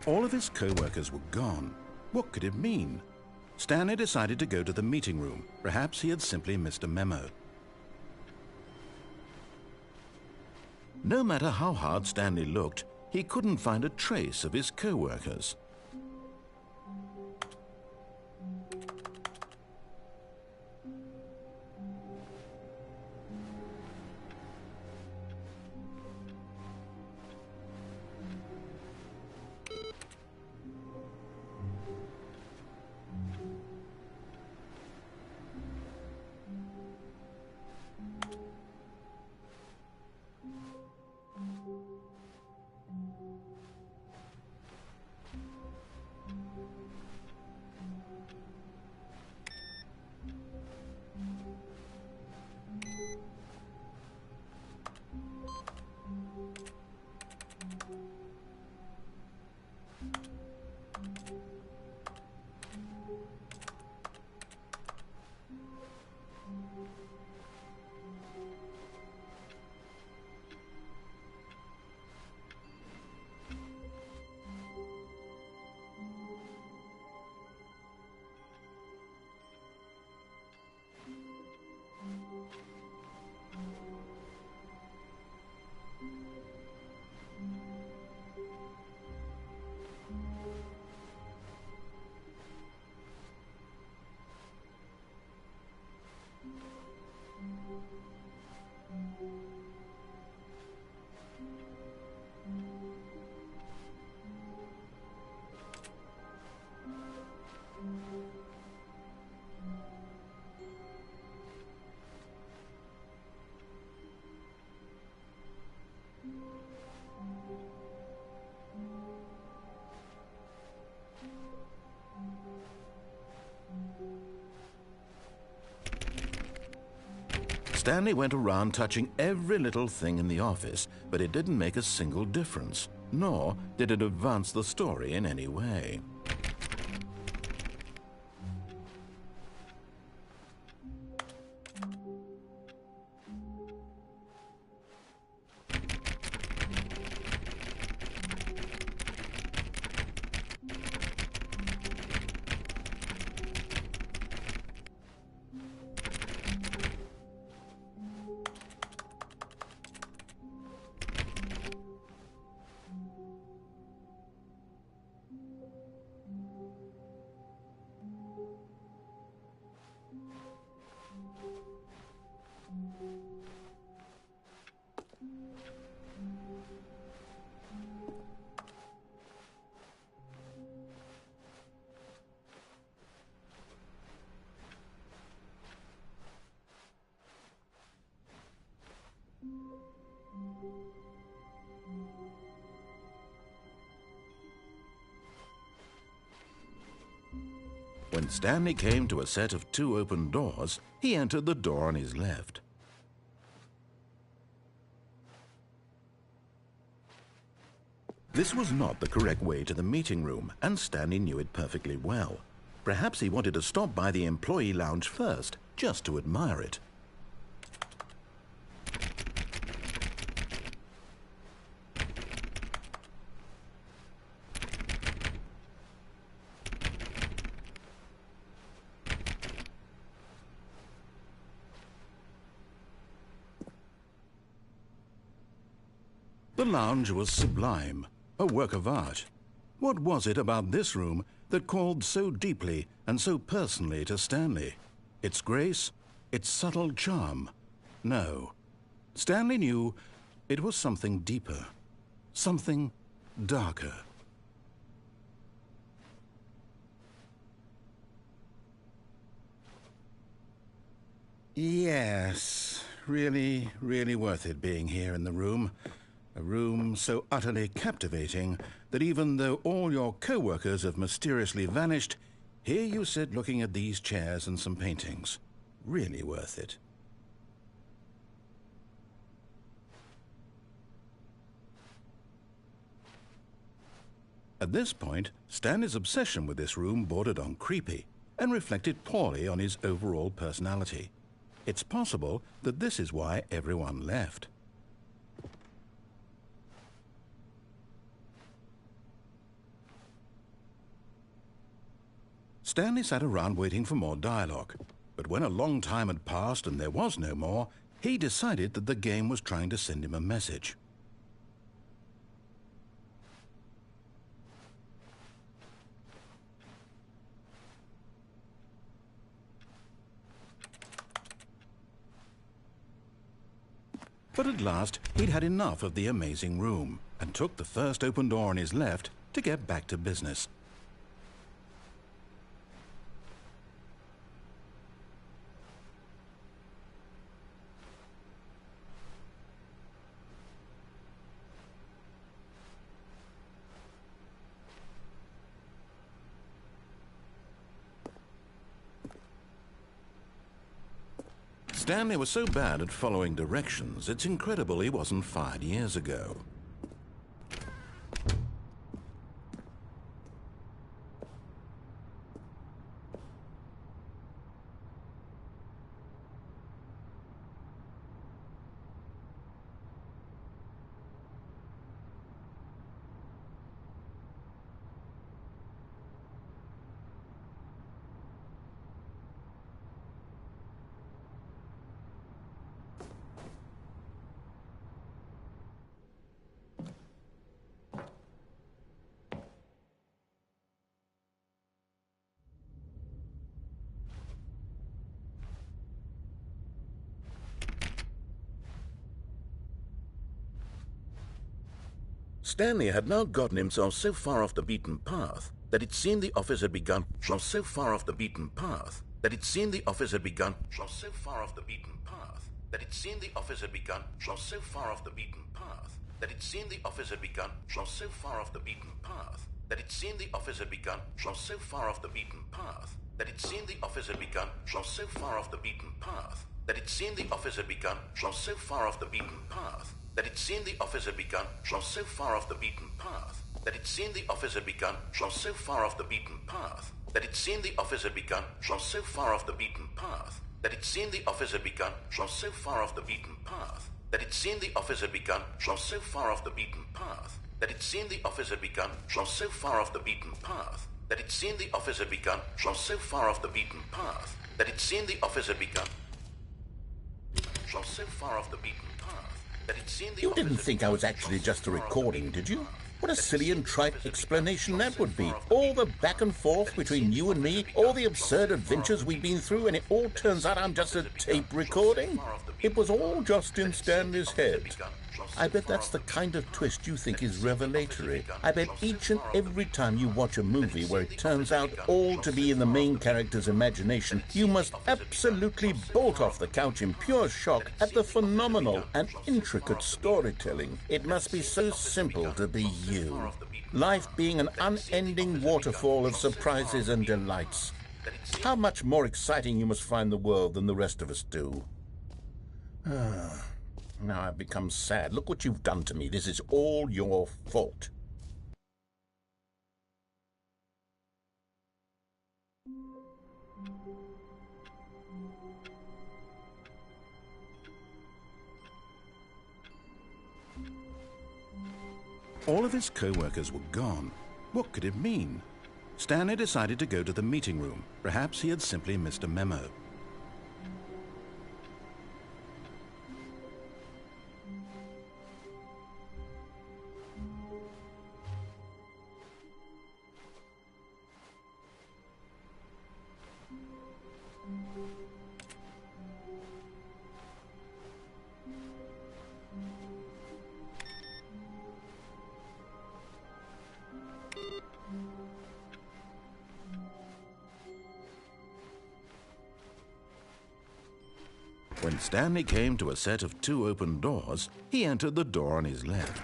All of his co-workers were gone. What could it mean? Stanley decided to go to the meeting room. Perhaps he had simply missed a memo. No matter how hard Stanley looked, he couldn't find a trace of his co-workers. Stanley went around touching every little thing in the office, but it didn't make a single difference, nor did it advance the story in any way. When Stanley came to a set of 2 open doors, he entered the door on his left. This was not the correct way to the meeting room, and Stanley knew it perfectly well. Perhaps he wanted to stop by the employee lounge first, just to admire it. The lounge was sublime, a work of art. What was it about this room that called so deeply and so personally to Stanley? Its grace? Its subtle charm? No. Stanley knew it was something deeper, something darker. Yes, really, really worth it being here in the room. A room so utterly captivating that even though all your co-workers have mysteriously vanished, here you sit looking at these chairs and some paintings. Really worth it. At this point, Stanley's obsession with this room bordered on creepy and reflected poorly on his overall personality. It's possible that this is why everyone left. Stanley sat around waiting for more dialogue, but when a long time had passed and there was no more, he decided that the game was trying to send him a message. But at last, he'd had enough of the amazing room and took the first open door on his left to get back to business. Stanley was so bad at following directions, it's incredible he wasn't fired years ago. Stanley had now gotten himself so far off the beaten path that it seemed the office had begun so far off the beaten path that it seemed the office had begun so far off the beaten path that it seemed the office had begun so far off the beaten path that it seemed the office had begun so far off the beaten path that it seemed the office had begun so far off the beaten path that it seemed the office had begun so far off the beaten path that it seemed the office had begun so far off the beaten path that it seemed the office had begun so far off the beaten path that it seemed the office had begun so far off the beaten path that it seemed the office had begun so far off the beaten path that it seemed the office had begun so far off the beaten path that it seemed the office had begun so far off the beaten path that it seemed the office had begun so far off the beaten path that it seemed the office had begun so far off the beaten path that it seemed the office had begun so far off the beaten path that it seemed the You didn't think I was actually just a recording, did you? What a silly and trite explanation that would be. All the back and forth between you and me, all the absurd adventures we've been through, and it all turns out I'm just a tape recording? It was all just in Stanley's head. I bet that's the kind of twist you think is revelatory. I bet each and every time you watch a movie where it turns out all to be in the main character's imagination, you must absolutely bolt off the couch in pure shock at the phenomenal and intricate storytelling. It must be so simple to be you. Life being an unending waterfall of surprises and delights. How much more exciting you must find the world than the rest of us do. Now I've become sad. Look what you've done to me. This is all your fault. All of his co-workers were gone. What could it mean? Stanley decided to go to the meeting room. Perhaps he had simply missed a memo. When Stanley came to a set of 2 open doors, he entered the door on his left.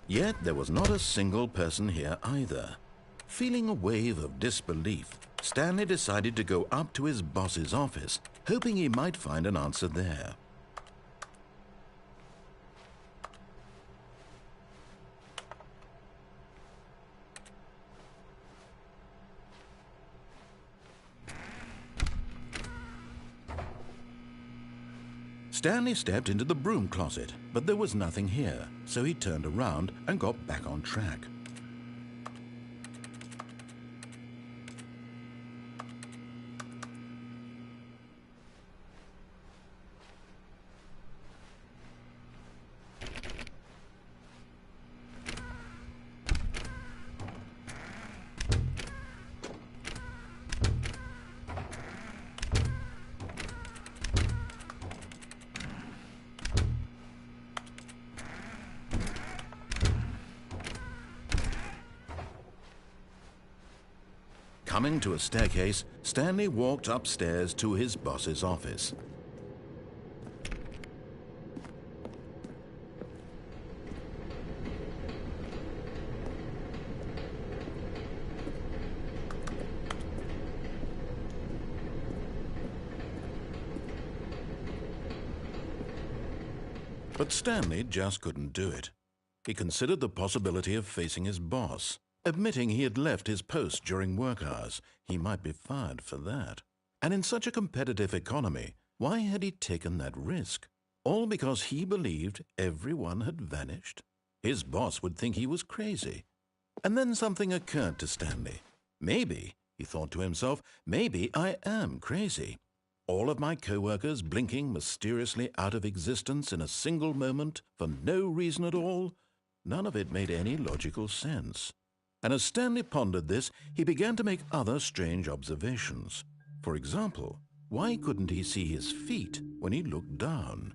Yet there was not a single person here either. Feeling a wave of disbelief, Stanley decided to go up to his boss's office, hoping he might find an answer there. Stanley stepped into the broom closet, but there was nothing here, so he turned around and got back on track. Coming to a staircase, Stanley walked upstairs to his boss's office. But Stanley just couldn't do it. He considered the possibility of facing his boss. Admitting he had left his post during work hours, he might be fired for that. And in such a competitive economy, why had he taken that risk? All because he believed everyone had vanished? His boss would think he was crazy. And then something occurred to Stanley. Maybe, he thought to himself, maybe I am crazy. All of my co-workers blinking mysteriously out of existence in a single moment for no reason at all? None of it made any logical sense. And as Stanley pondered this, he began to make other strange observations. For example, why couldn't he see his feet when he looked down?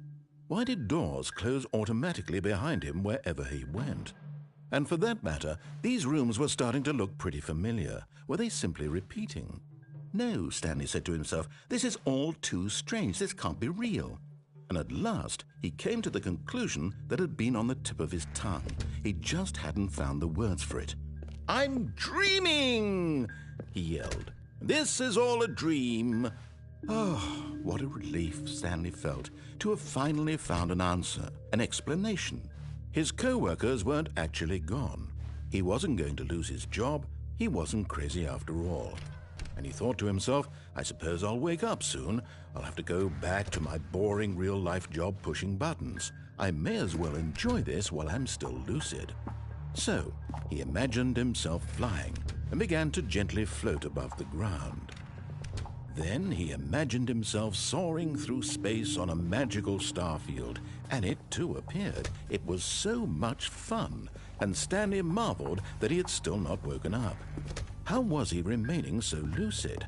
Why did doors close automatically behind him wherever he went? And for that matter, these rooms were starting to look pretty familiar. Were they simply repeating? No, Stanley said to himself, this is all too strange. This can't be real. And at last, he came to the conclusion that had been on the tip of his tongue. He just hadn't found the words for it. "I'm dreaming!" he yelled. "This is all a dream." Oh, what a relief Stanley felt to have finally found an answer, an explanation. His co-workers weren't actually gone. He wasn't going to lose his job. He wasn't crazy after all. And he thought to himself, I suppose I'll wake up soon. I'll have to go back to my boring real-life job pushing buttons. I may as well enjoy this while I'm still lucid. So, he imagined himself flying and began to gently float above the ground. Then he imagined himself soaring through space on a magical starfield, and it too appeared. It was so much fun, and Stanley marveled that he had still not woken up. How was he remaining so lucid?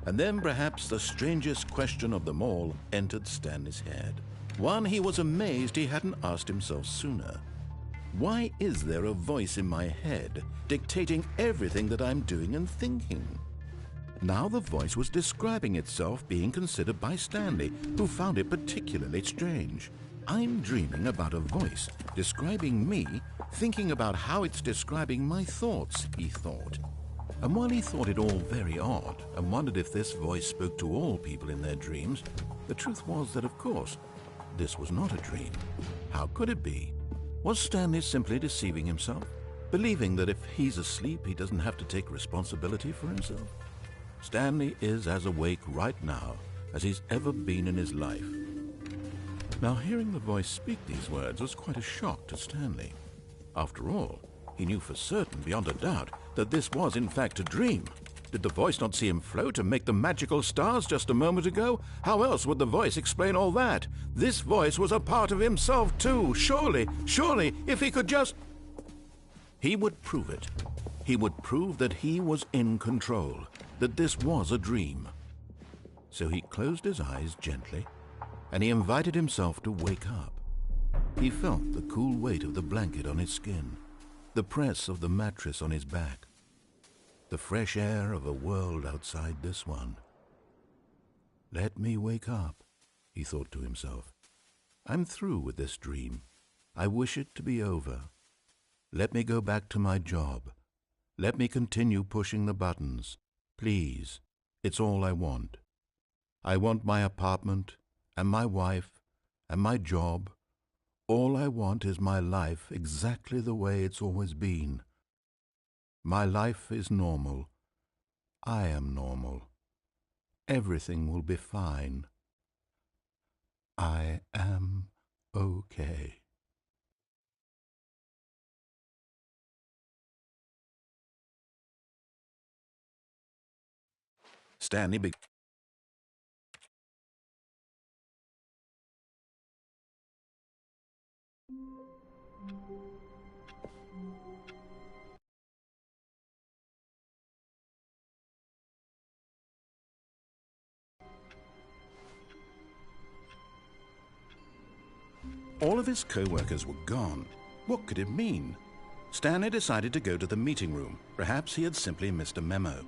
And then perhaps the strangest question of them all entered Stanley's head. One he was amazed he hadn't asked himself sooner. Why is there a voice in my head dictating everything that I'm doing and thinking? Now the voice was describing itself being considered by Stanley, who found it particularly strange. I'm dreaming about a voice describing me, thinking about how it's describing my thoughts, he thought. And while he thought it all very odd and wondered if this voice spoke to all people in their dreams, the truth was that, of course, this was not a dream. How could it be? Was Stanley simply deceiving himself, believing that if he's asleep, he doesn't have to take responsibility for himself? Stanley is as awake right now as he's ever been in his life. Now, hearing the voice speak these words was quite a shock to Stanley. After all, he knew for certain, beyond a doubt, that this was in fact a dream. Did the voice not see him float and make the magical stars just a moment ago? How else would the voice explain all that? This voice was a part of himself too. Surely, if he could just... He would prove it. He would prove that he was in control, that this was a dream. So he closed his eyes gently, and he invited himself to wake up. He felt the cool weight of the blanket on his skin, the press of the mattress on his back, the fresh air of a world outside this one. Let me wake up, he thought to himself. I'm through with this dream. I wish it to be over. Let me go back to my job. Let me continue pushing the buttons. Please, it's all I want. I want my apartment and my wife and my job. All I want is my life exactly the way it's always been. My life is normal. I am normal. Everything will be fine. I am okay. Stanley began. All of his co-workers were gone. What could it mean? Stanley decided to go to the meeting room. Perhaps he had simply missed a memo.